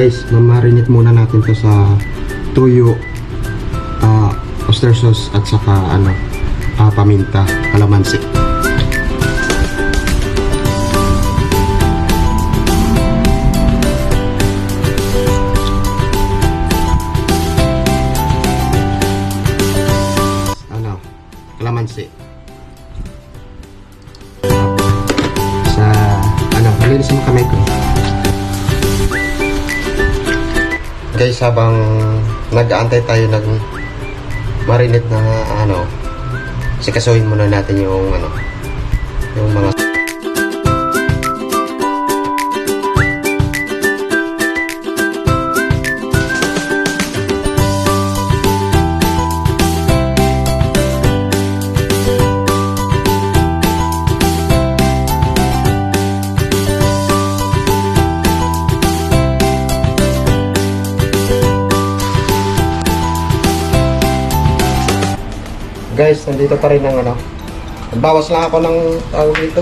Guys, mamarinate muna natin to sa tuyo, oyster sauce at saka paminta, kalamansi. Kalamansi. Sa malinis mo kamay ko. Guys, habang nag-aantay tayo ng marinate na sikasuhin muna natin yung mga Guys, nandito pa rin ang nagbawas lang ako ng dito.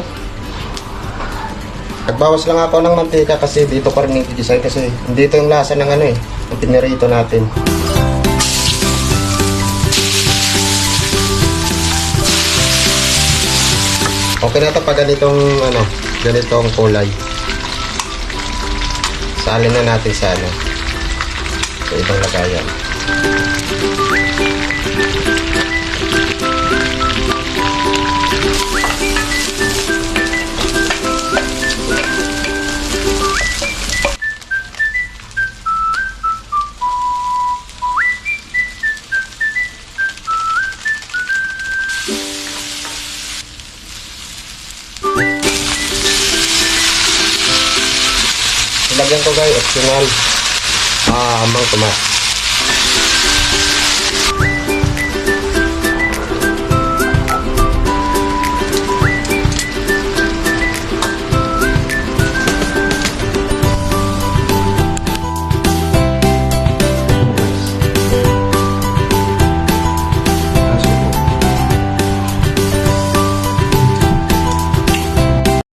Nagbawas lang ako ng mantika kasi dito pa rin nag-design kasi dito yung lasa ng ng pinirito natin. Okay na to pag ganitong kulay. Salin na natin sa sa ibang lagayan. Lagyan ko guys, optional ambang tomat.